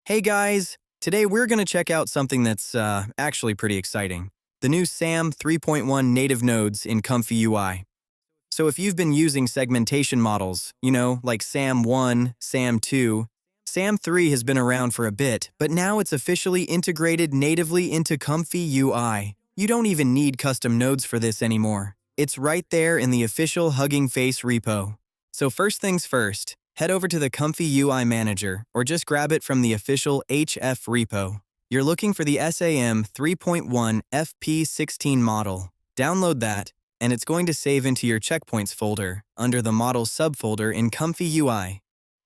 Hey guys! Today we're going to check out something that's actually pretty exciting. The new SAM 3.1 native nodes in ComfyUI. So if you've been using segmentation models, like SAM 1, SAM 2, SAM 3 has been around for a bit, but now it's officially integrated natively into ComfyUI. You don't even need custom nodes for this anymore. It's right there in the official Hugging Face repo. So first things first, head over to the ComfyUI Manager, or just grab it from the official HF repo. You're looking for the SAM 3.1 FP16 model. Download that, and it's going to save into your checkpoints folder under the model subfolder in ComfyUI.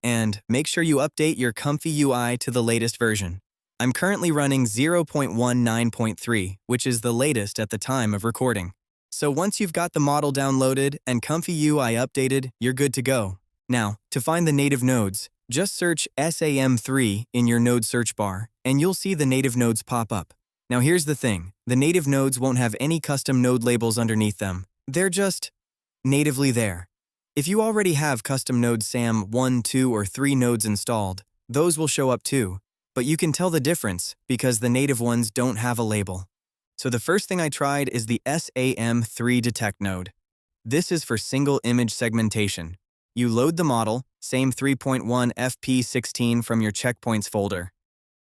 And make sure you update your ComfyUI to the latest version. I'm currently running 0.19.3, which is the latest at the time of recording. So once you've got the model downloaded and ComfyUI updated, you're good to go. Now, to find the native nodes, just search SAM3 in your node search bar, and you'll see the native nodes pop up. Now here's the thing, the native nodes won't have any custom node labels underneath them. They're just natively there. If you already have custom node SAM 1, 2, or 3 nodes installed, those will show up too, but you can tell the difference because the native ones don't have a label. So the first thing I tried is the SAM3 detect node. This is for single image segmentation. You load the model, SAM 3.1 FP16 from your checkpoints folder.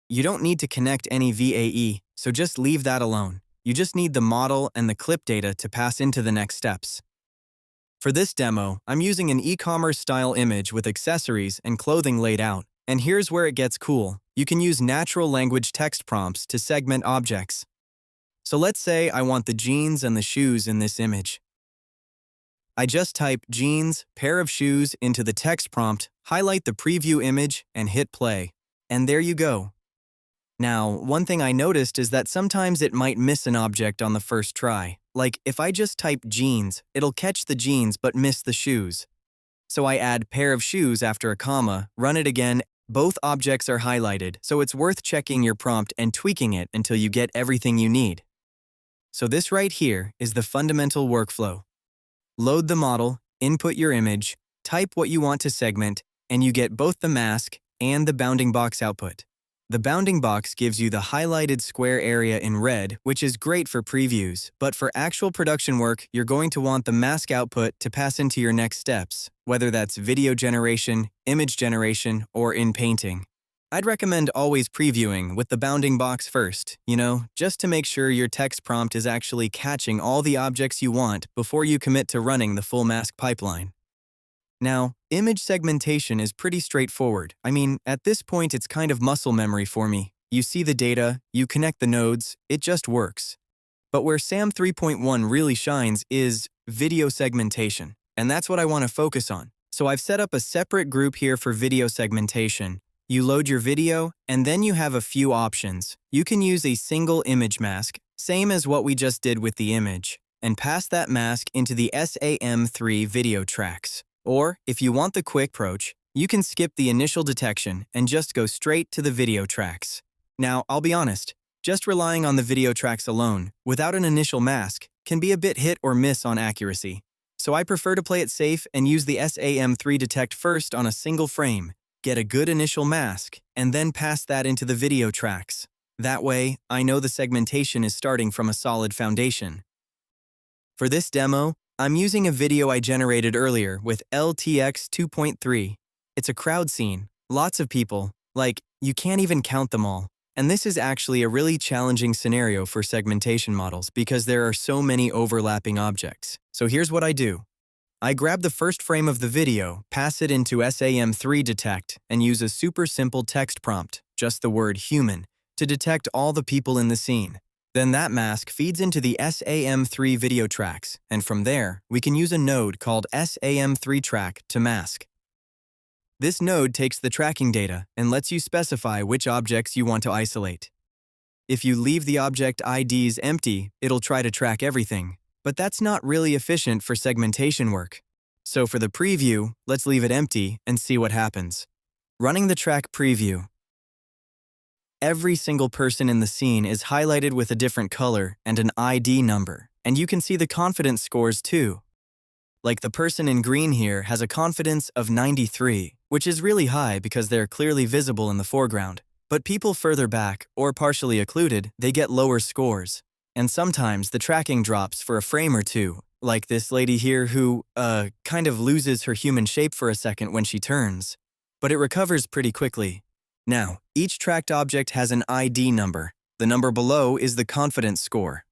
You don't need to connect any VAE, so just leave that alone. You just need the model and the clip data to pass into the next steps. For this demo, I'm using an e-commerce style image with accessories and clothing laid out. And here's where it gets cool. You can use natural language text prompts to segment objects. So let's say I want the jeans and the shoes in this image. I just type jeans, pair of shoes into the text prompt, highlight the preview image, and hit play. And there you go. Now, one thing I noticed is that sometimes it might miss an object on the first try. Like, if I just type jeans, it'll catch the jeans but miss the shoes. So I add pair of shoes after a comma, run it again, both objects are highlighted, so it's worth checking your prompt and tweaking it until you get everything you need. So this right here is the fundamental workflow. Load the model, input your image, type what you want to segment, and you get both the mask and the bounding box output. The bounding box gives you the highlighted square area in red, which is great for previews, but for actual production work, you're going to want the mask output to pass into your next steps, whether that's video generation, image generation, or inpainting. I'd recommend always previewing with the bounding box first, just to make sure your text prompt is actually catching all the objects you want before you commit to running the full mask pipeline. Now, image segmentation is pretty straightforward. At this point it's kind of muscle memory for me. You see the data, you connect the nodes, it just works. But where SAM 3.1 really shines is video segmentation, and that's what I want to focus on. So I've set up a separate group here for video segmentation. You load your video, and then you have a few options. You can use a single image mask, same as what we just did with the image, and pass that mask into the SAM3 video tracks. Or, if you want the quick approach, you can skip the initial detection and just go straight to the video tracks. Now, I'll be honest, just relying on the video tracks alone, without an initial mask, can be a bit hit or miss on accuracy. So I prefer to play it safe and use the SAM3 detect first on a single frame, get a good initial mask, and then pass that into the video tracks. That way, I know the segmentation is starting from a solid foundation. For this demo, I'm using a video I generated earlier with LTX 2.3. It's a crowd scene, lots of people, you can't even count them all. And this is actually a really challenging scenario for segmentation models because there are so many overlapping objects. So here's what I do. I grab the first frame of the video, pass it into SAM3 detect, and use a super simple text prompt, just the word human, to detect all the people in the scene. Then that mask feeds into the SAM3 video tracks, and from there, we can use a node called SAM3 track to mask. This node takes the tracking data and lets you specify which objects you want to isolate. If you leave the object IDs empty, it'll try to track everything. But that's not really efficient for segmentation work. So for the preview, let's leave it empty and see what happens. Running the track preview. Every single person in the scene is highlighted with a different color and an ID number, and you can see the confidence scores too. Like the person in green here has a confidence of 93, which is really high because they're clearly visible in the foreground. But people further back, or partially occluded, they get lower scores. And sometimes the tracking drops for a frame or two, like this lady here who, kind of loses her human shape for a second when she turns. But it recovers pretty quickly. Now, each tracked object has an ID number. The number below is the confidence score.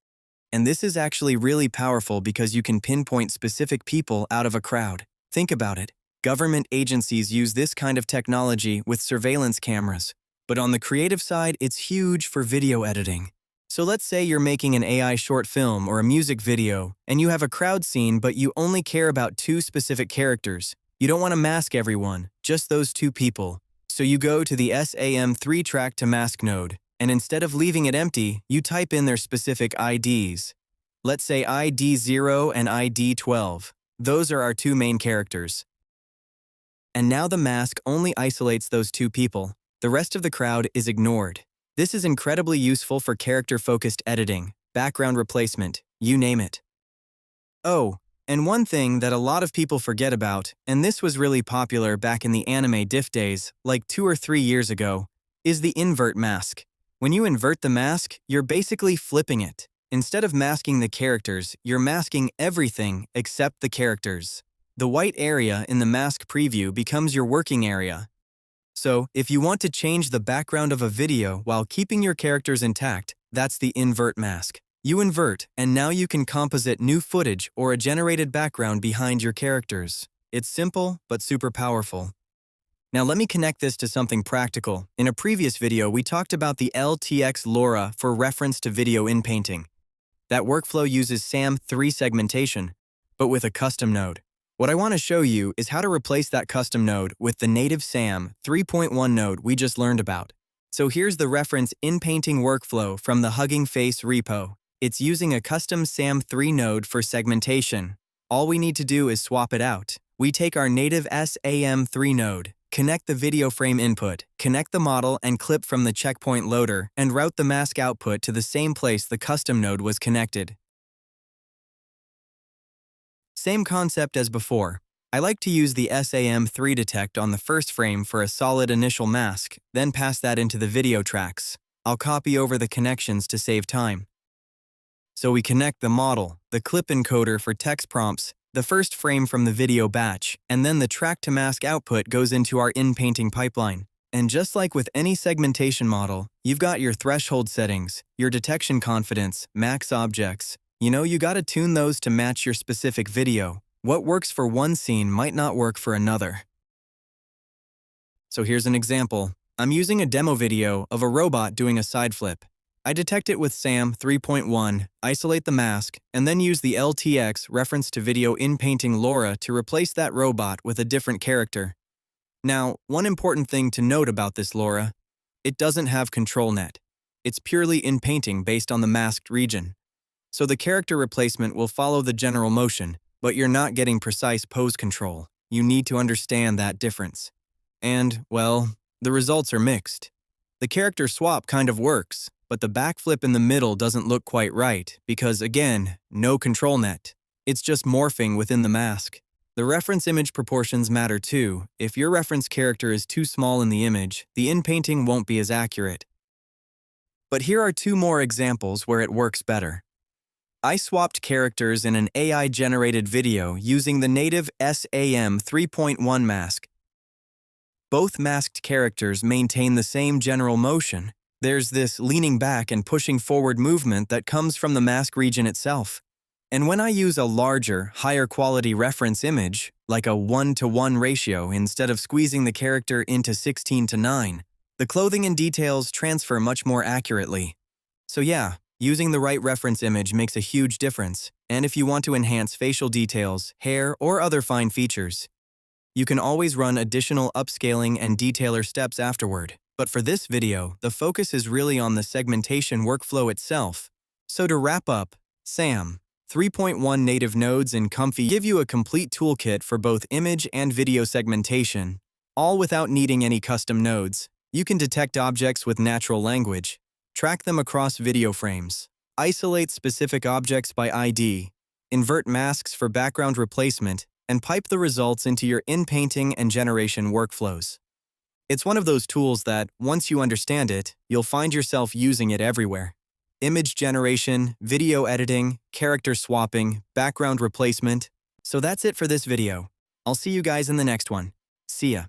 And this is actually really powerful because you can pinpoint specific people out of a crowd. Think about it. Government agencies use this kind of technology with surveillance cameras. But on the creative side, it's huge for video editing. So let's say you're making an AI short film or a music video, and you have a crowd scene but you only care about two specific characters. You don't want to mask everyone, just those two people. So you go to the SAM3 track to mask node, and instead of leaving it empty, you type in their specific IDs. Let's say ID 0 and ID 12. Those are our two main characters. And now the mask only isolates those two people. The rest of the crowd is ignored. This is incredibly useful for character-focused editing, background replacement, you name it. Oh, and one thing that a lot of people forget about, and this was really popular back in the anime diff days, like 2 or 3 years ago, is the invert mask. When you invert the mask, you're basically flipping it. Instead of masking the characters, you're masking everything except the characters. The white area in the mask preview becomes your working area. So, if you want to change the background of a video while keeping your characters intact, that's the invert mask. You invert, and now you can composite new footage or a generated background behind your characters. It's simple, but super powerful. Now let me connect this to something practical. In a previous video, we talked about the LTX LoRA for reference to video inpainting. That workflow uses SAM3 segmentation, but with a custom node. What I want to show you is how to replace that custom node with the native SAM 3.1 node we just learned about. So here's the reference inpainting workflow from the Hugging Face repo. It's using a custom SAM3 node for segmentation. All we need to do is swap it out. We take our native SAM3 node, connect the video frame input, connect the model and clip from the checkpoint loader, and route the mask output to the same place the custom node was connected. Same concept as before. I like to use the SAM3 detect on the first frame for a solid initial mask, then pass that into the video tracks. I'll copy over the connections to save time. So we connect the model, the clip encoder for text prompts, the first frame from the video batch, and then the track to mask output goes into our inpainting pipeline. And just like with any segmentation model, you've got your threshold settings, your detection confidence, max objects. You gotta tune those to match your specific video. What works for one scene might not work for another. So here's an example. I'm using a demo video of a robot doing a side flip. I detect it with SAM 3.1, isolate the mask, and then use the LTX reference to video inpainting LoRA to replace that robot with a different character. Now, one important thing to note about this LoRA, it doesn't have control net. It's purely inpainting based on the masked region. So the character replacement will follow the general motion, but you're not getting precise pose control. You need to understand that difference. And, well, the results are mixed. The character swap kind of works, but the backflip in the middle doesn't look quite right because, again, no control net. It's just morphing within the mask. The reference image proportions matter too. If your reference character is too small in the image, the inpainting won't be as accurate. But here are 2 more examples where it works better. I swapped characters in an AI-generated video using the native SAM 3.1 mask. Both masked characters maintain the same general motion. There's this leaning back and pushing forward movement that comes from the mask region itself. And when I use a larger, higher quality reference image, like a 1:1 ratio instead of squeezing the character into 16:9, the clothing and details transfer much more accurately. So yeah, using the right reference image makes a huge difference, and if you want to enhance facial details, hair, or other fine features, you can always run additional upscaling and detailer steps afterward. But for this video, the focus is really on the segmentation workflow itself. So to wrap up, SAM 3.1 native nodes in Comfy give you a complete toolkit for both image and video segmentation, all without needing any custom nodes. You can detect objects with natural language, track them across video frames, isolate specific objects by ID, invert masks for background replacement, and pipe the results into your inpainting and generation workflows. It's one of those tools that, once you understand it, you'll find yourself using it everywhere. Image generation, video editing, character swapping, background replacement. So that's it for this video. I'll see you guys in the next one. See ya.